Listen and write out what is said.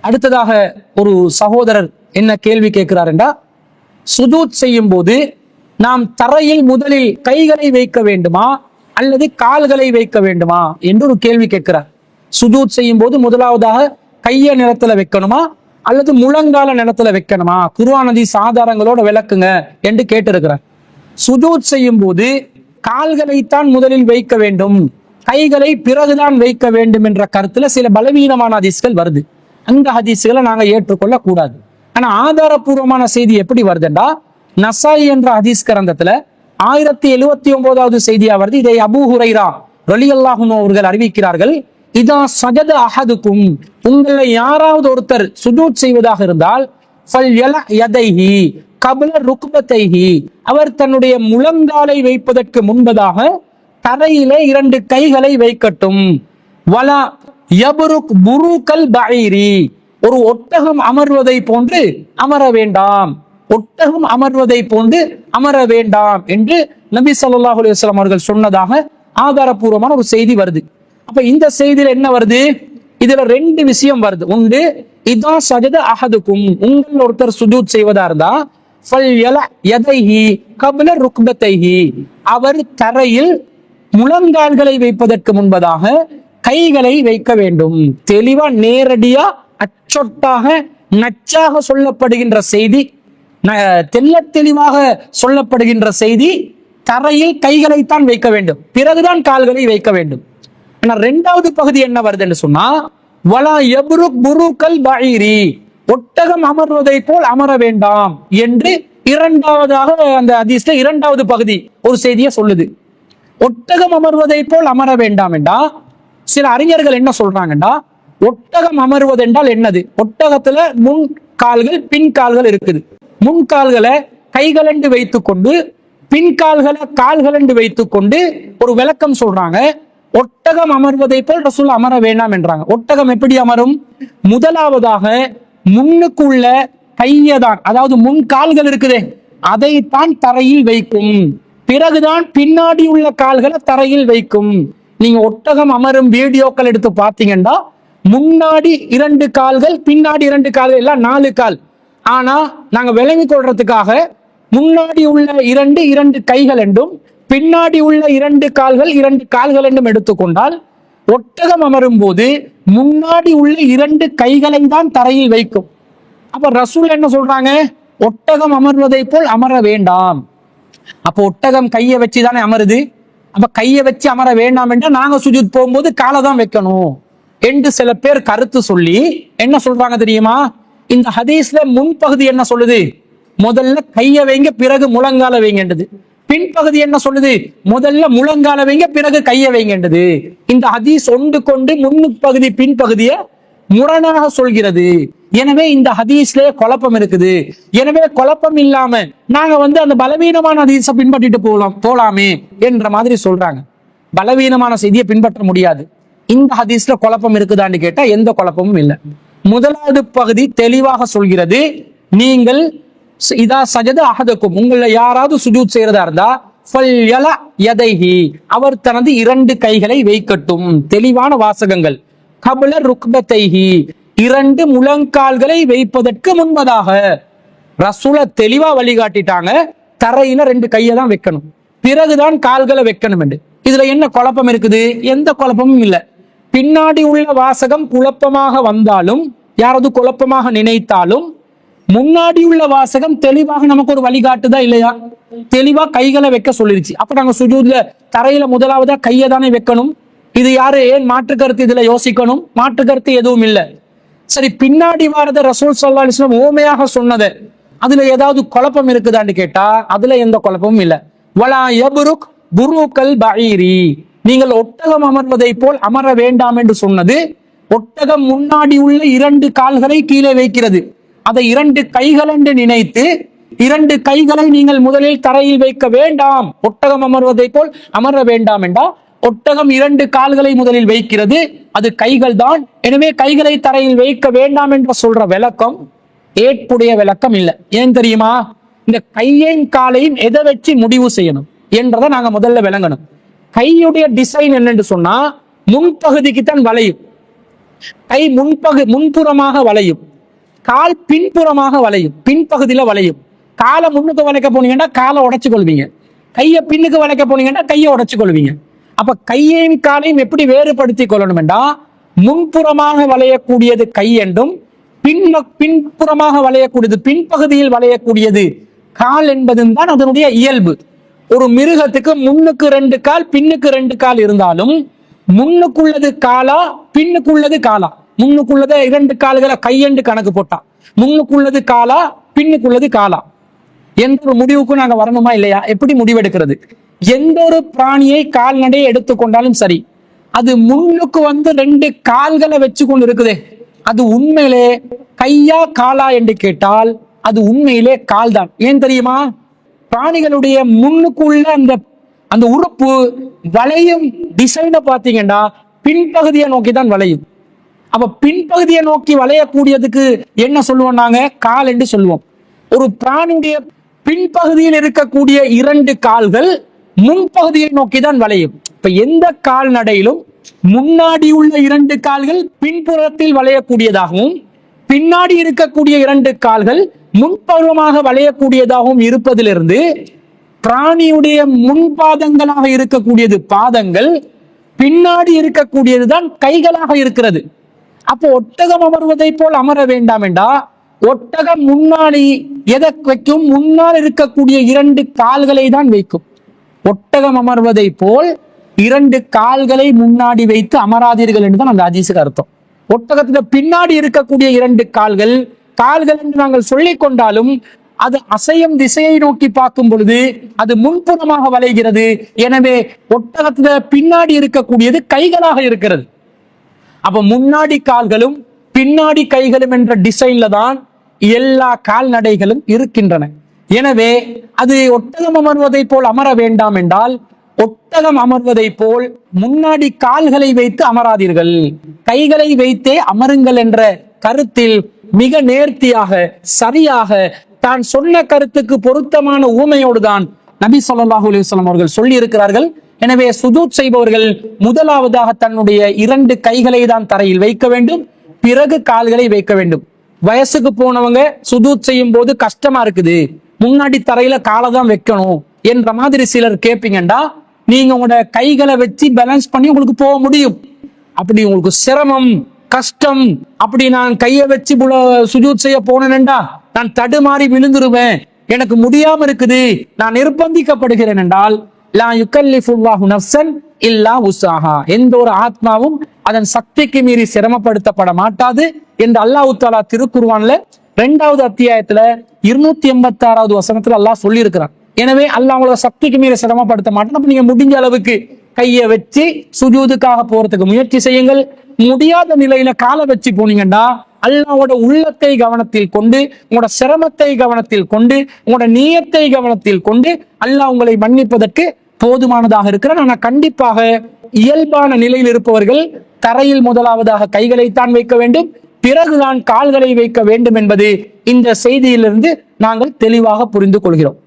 அடுத்ததாக ஒரு சகோதரர் என்ன கேள்வி கேட்கிறார் என்றா, சுஜூத் செய்யும் போது நாம் தரையில் முதலில் கைகளை வைக்க வேண்டுமா அல்லது கால்களை வைக்க வேண்டுமா என்று ஒரு கேள்வி கேட்கிறார். சுஜூத் செய்யும் போது முதலாவதாக கைய நிலத்துல வைக்கணுமா அல்லது முழங்கால நிலத்துல வைக்கணுமா, குர்ஆன் ஹதீஸ் ஆதாரங்களோட விளக்குங்க என்று கேட்டிருக்கிறார். சுஜூத் செய்யும் போது கால்களைத்தான் முதலில் வைக்க வேண்டும், கைகளை பிறகுதான் வைக்க வேண்டும் என்ற கருத்துல சில பலவீனமான ஹதீஸ்கள் வருது. அந்த ஹதீஸ்களை நாங்க ஏற்றுக்கொள்ள கூடாது. ஆனா ஆதாரபூர்வமான செய்தி எப்படி வருதுண்டா, நசாயி என்ற ஹதீஸ் கிரந்தத்துல 1079வது செய்தியா வருது. இதை அபூ ஹுரைரா ரலியல்லாஹு அன்ஹு அவர்கள் அறிவிக்கிறார்கள். இதா சஜத அஹதுக்கும், உங்களை யாராவது ஒருத்தர் சுஜூத் செய்வதாக இருந்தால் ஃபல்யல யதைஹி கப்ல ருக்பத்தைஹி, அவர் தன்னுடைய முழங்காலை வைப்பதற்கு முன்பதாக தரையிலே 2 கைகளை வைக்கட்டும். வலா யபருக் புருகல் பஈரி, ஒரு ஒட்டகம் அமர்வதை போன்று அமர வேண்டாம், ஒட்டகம் அமர்வதை போன்று அமர வேண்டாம் என்று நபி ஸல்லல்லாஹு அலைஹி வஸல்லம் அவர்கள் சொன்னதாக ஆதாரபூர்வமான ஒரு செய்தி வருது. அப்ப இந்த செய்தியில என்ன வருது, இதுல 2 விஷயம் வருது. ஒன்று, இதா சஜத அஹதுக்கும், உங்கள் ஒருத்தர் சுஜூத் செய்வதா இருந்தா ஃபல்யல யதைஹி கப்ல ருக்பத்தைஹி, அவர் தரையில் முழங்கால்களை வைப்பதற்கு முன்பதாக கைகளை வைக்க வேண்டும். தெளிவா நேரடியா அச்சொட்டாக நச்சாக சொல்லப்படுகின்ற செய்தி, தெல்ல தெளிவாக சொல்லப்படுகின்ற செய்தி, தரையில் கைகளைத்தான் வைக்க வேண்டும், பிறகுதான் கால்களை வைக்க வேண்டும். ஆனா 2வது பகுதி என்ன வருது என்று சொன்னா, வலா யப்ருக் புருகல் பஈரி, ஒட்டகம் அமர்வதை போல் அமர வேண்டாம் என்று 2வதாக அந்த ஹதீஸ்ல 2வது பகுதி ஒரு செய்தியை சொல்லுது. ஒட்டகம் அமர்வதை போல் அமர வேண்டாம் என்றா சில அறிஞர்கள் என்ன சொல்றாங்கடா, ஒட்டகம் அமர்வது என்றால் என்னது, ஒட்டகத்துல முன் கால்கள் பின் கால்கள் இருக்குது. முன் கால்களை கைகளென்று வைத்துக் கொண்டு பின் கால்களை கால்களென்று வைத்துக் கொண்டு ஒரு விளக்கம் சொல்றாங்க. ஒட்டகம் அமர்வதை போல் ரசூல் அமர வேண்டாம் என்றாங்க. ஒட்டகம் எப்படி அமரும், முதலாவதாக முன்னுக்குள்ள கையதான், அதாவது முன் கால்கள் இருக்குதே அதைத்தான் தரையில் வைக்கும், பிறகுதான் பின்னாடி உள்ள கால்களை தரையில் வைக்கும். நீங்க ஒட்டகம் அமரும் வீடியோக்கள் எடுத்து பார்த்தீங்கன்னா முன்னாடி 2 கால்கள் பின்னாடி 2 கால்கள் எல்லாம் 4 கால். ஆனா நாங்க விளங்கி கொள்றதுக்காக முன்னாடி உள்ள 2 கைகள் என்றும் பின்னாடி உள்ள 2 கால்கள் 2 கால்கள் என்றும் எடுத்துக்கொண்டால் ஒட்டகம் அமரும் போது முன்னாடி உள்ள 2 கைகளை தான் தரையில் வைக்கும். அப்ப ரசூல் என்ன சொல்றாங்க, ஒட்டகம் அமர்வதை போல் அமர வேண்டாம். அப்போ ஒட்டகம் கையை வச்சுதானே அமருது, அப்ப கையை வச்சு அமர வேண்டாம் என்றால் நாங்க சுஜூத் போகும்போது காலை தான் வைக்கணும் என்று சில பேர் கருத்து சொல்லி என்ன சொல்றாங்க தெரியுமா, இந்த ஹதீஸ்ல முன்பகுதி என்ன சொல்லுது, முதல்ல கையை வைங்க பிறகு முழங்கால வைங்கன்றது. பின்பகுதி என்ன சொல்லுது, முதல்ல முழங்கால வைங்க பிறகு கையை வைங்கன்றது. இந்த ஹதீஸ் ஒன்று கொண்டு முன்பகுதி பின்பகுதியை முரணாக சொல்கிறது. எனவே இந்த ஹதீஸ்ல குழப்பம் இருக்குது. எனவே குழப்பம் இல்லாம நாங்க அந்த பலவீனமான ஹதீஸை பின்பற்றிட்டு போலாமே என்ற மாதிரி சொல்றாங்க. பலவீனமான செய்தியை பின்பற்ற முடியாது. இந்த ஹதீஸ்ல குழப்பம் இருக்குதான்னு கேட்டா எந்த குழப்பமும் இல்லை. முதலாவது பகுதி தெளிவாக சொல்கிறது, நீங்கள் இதா சஜத அஹதுக்கும், உங்களை யாராவது சுஜூத் செய்யறதா இருந்தா ஃபல்யல யதைஹி, அவர் தனது 2 கைகளை வைக்கட்டும். தெளிவான வாசகங்கள். கப்ல ருக்பத்தைஹி, 2 முழங்கால்களை வைப்பதற்கு முன்பதாக. ரசூல தெளிவா வழிகாட்டிட்டாங்க, தரையில 2 கையை தான் வைக்கணும், பிறகுதான் கால்களை வைக்கணும் என்று. இதுல என்ன குழப்பம் இருக்குது, எந்த குழப்பமும் இல்லை. பின்னாடி உள்ள வாசகம் குழப்பமாக வந்தாலும், யாராவது குழப்பமாக நினைத்தாலும், முன்னாடி உள்ள வாசகம் தெளிவாக நமக்கு ஒரு வழிகாட்டுதா இல்லையா, தெளிவா கைகளை வைக்க சொல்லிருச்சு. அப்ப நாங்க சுஜூத்ல தரையில முதலாவதா கையை தானே வைக்கணும். இது யாரு ஏன் மாற்று கருத்து இதுல யோசிக்கணும், மாற்று கருத்து எதுவும் இல்லை. சரி, பின்னாடி வாரத ரசூல் ஸல்லல்லாஹு அலைஹி வஸல்லம் ஓமையாக சொன்னது அதுல ஏதாவது குழப்பம் இருக்குதான்னு கேட்டா அதுல எந்த குழப்பமும் இல்லை. வலா யப்ருக் புருகல் பஈரி, நீங்கள் ஒட்டகம் அமர்வதை போல் அமர வேண்டாம் என்று சொன்னது, ஒட்டகம் முன்னாடி உள்ள 2 கால்களை கீழே வைக்கிறது, அதை 2 கைகள் என்று நினைத்து 2 கைகளை நீங்கள் முதலில் தரையில் வைக்க வேண்டாம், ஒட்டகம் அமர்வதை போல் அமர வேண்டாம் என்றா ஒட்டகம் 2 கால்களை முதலில் வைக்கிறது, அது கைகள் தான். எனவே கைகளை தரையில் வைக்க வேண்டாம் என்று சொல்ற விளக்கம் ஏற்புடைய விளக்கம் இல்லை. ஏன் தெரியுமா, இந்த கையையும் காலையும் எதை வச்சு முடிவு செய்யணும் என்றதை நாங்க முதல்ல விளங்கணும். கையுடைய டிசைன் என்னன்னு சொன்னா முன்பகுதிக்கு தான் வளையும், கை முன்புறமாக வளையும், கால் பின்புறமாக வளையும், பின்பகுதியில வளையும். காலை முன்னுக்கு வளைக்க போனீங்கன்னா காலை உடைச்சு கொள்வீங்க, கையை பின்னுக்கு வளைக்க போனீங்கன்னா கையை உடைச்சு கொள்வீங்க. அப்ப கையையும் காலையும் எப்படி வேறுபடுத்தி கொள்ளணும் என்றா, முன்புறமாக வளையக்கூடியது கை என்றும் பின்புறமாக வளையக்கூடியது, பின்பகுதியில் வளையக்கூடியது கால் என்பதும் தான் அதனுடைய இயல்பு. ஒரு மிருகத்துக்கு முன்னுக்கு 2 கால் பின்னுக்கு 2 கால் இருந்தாலும் முன்னுக்குள்ளது காலா பின்னுக்குள்ளது காலா, முன்னுக்குள்ளது 2 கால்களை கையெண்டு கணக்கு போட்டா முன்னுக்குள்ளது காலா பின்னுக்குள்ளது காலா எந்த ஒரு முடிவுக்கும் நாங்க வரணுமா இல்லையா? எப்படி முடிவெடுக்கிறது? எந்த ஒரு பிராணியை கால்நடையை எடுத்துக்கொண்டாலும் சரி, அது முன்னுக்கு 2 கால்களை வச்சு கொண்டு இருக்குதே, அது உண்மையிலே கையா காலா என்று கேட்டால் அது உண்மையிலே கால் தான். ஏன் தெரியுமா? பிராணிகளுடைய முன்னுக்குள்ள அந்த உறுப்பு வளையும் டிசைனை பார்த்தீங்கன்னா பின்பகுதியை நோக்கி தான் வளையும். அப்ப பின்பகுதியை நோக்கி வளையக்கூடியதுக்கு என்ன சொல்லுவோம்? நாங்க கால் என்று சொல்லுவோம். ஒரு பிராணியுடைய பின்பகுதியில் இருக்கக்கூடிய 2 கால்கள் முன்பகுதியை நோக்கி தான் வளையும். இப்ப எந்த கால்நடையிலும் முன்னாடி உள்ள 2 கால்கள் பின்புறத்தில் வளையக்கூடியதாகவும் பின்னாடி இருக்கக்கூடிய 2 கால்கள் முன்புறமாக வளையக்கூடியதாகவும் இருப்பதிலிருந்து பிராணியுடைய முன்பாதங்களாக இருக்கக்கூடியது பாதங்கள், பின்னாடி இருக்கக்கூடியதுதான் கைகளாக இருக்கிறது. அப்போ ஒட்டகம் அமர்வதை போல் அமர வேண்டாம் என்றா, ஒட்டகம் முன்னாடி எதை வைக்கும்? முன்னால் இருக்கக்கூடிய 2 கால்களை தான் வைக்கும். ஒட்டகம் அமர்வதை போல் 2 கால்களை முன்னாடி வைத்து அமராதீர்கள் என்றுதான் அந்த ஹதீஸுக்கு அர்த்தம். ஒட்டகத்துல பின்னாடி இருக்கக்கூடிய 2 கால்கள் என்று நாங்கள் சொல்லிக் கொண்டாலும் அது அசையும் திசையை நோக்கி பார்க்கும் பொழுது அது முன்புறமாக வளைகிறது. எனவே ஒட்டகத்துல பின்னாடி இருக்கக்கூடியது கைகளாக இருக்கிறது. அப்ப முன்னாடி கால்களும் பின்னாடி கைகளும் என்ற டிசைன்ல தான் எல்லா கால்நடைகளும் இருக்கின்றன. எனவே அது ஒட்டகம் அமர்வதை போல் அமர வேண்டாம் என்றால், ஒட்டகம் அமர்வதை போல் முன்னாடி கால்களை வைத்து அமராதீர்கள், கைகளை வைத்தே அமருங்கள் என்ற கருத்தில் மிக நேர்த்தியாக சரியாக தான் சொன்ன கருத்துக்கு பொருத்தமான ஊமையோடு தான் நபி ஸல்லல்லாஹு அலைஹி வஸல்லம் அவர்கள் சொல்லி இருக்கிறார்கள். எனவே சுஜூத் செய்பவர்கள் முதலாவதாக தன்னுடைய 2 கைகளை தான் தரையில் வைக்க வேண்டும், பிறகு கால்களை வைக்க வேண்டும். வயசுக்கு போனவங்க சுஜூத் செய்யும் போது கஷ்டமா இருக்குது, முன்னாடி தரையில காலை தான் வைக்கணும் என்ற மாதிரி சிலர் கேட்பீங்கண்டா, நீங்க உங்களோட கைகளை வச்சு பேலன்ஸ் பண்ணி உங்களுக்கு போக முடியும். அப்படி உங்களுக்கு சிரமம் கஷ்டம், அப்படி நான் கையை வச்சு சுஜூத் செய்ய போனேன்டா நான் தடுமாறி விழுந்துருவேன், எனக்கு முடியாம இருக்குது, நான் நிர்பந்திக்கப்படுகிறேன் என்றால், லா யுகல்லிஃபுல்லாஹு நஃப்ஸன் இல்லா உஸ்ஸாஹா, எந்த ஒரு ஆத்மாவும் அதன் சக்திக்கு மீறி சிரமப்படுத்தப்பட மாட்டாது என்று அல்லாஹ் தஆலா திருக்குர்ஆன்ல 2வது அத்தியாயத்துல 286வது வசனத்துல அல்லாஹ் சொல்லி இருக்கிறான். எனவே அல்லாஹ் உங்களோட சக்திக்கு மீறி சிரமப்படுத்த மாட்டான். அப்ப நீங்க முடிஞ்ச அளவுக்கு கையை வச்சு சுஜூதுக்காக போறதுக்கு முயற்சி செய்யுங்கள். முடியாத நிலையில காலை வச்சு போனீங்கன்னா அல்லாஹ்வோட உள்ளத்தை கவனத்தில் கொண்டு, உங்களோட சிரமத்தை கவனத்தில் கொண்டு, உங்களோட நியத்தை கவனத்தில் கொண்டு அல்லாஹ் உங்களை மன்னிப்பதற்கு போதுமானதாக இருக்கிறான். ஆனா கண்டிப்பாக இயல்பான நிலையில் இருப்பவர்கள் தரையில் முதலாவதாக கைகளைத்தான் வைக்க வேண்டும், பிறகுதான் கால்களை வைக்க வேண்டும் என்பது இந்த செய்தியிலிருந்து நாங்கள் தெளிவாக புரிந்து கொள்கிறோம்.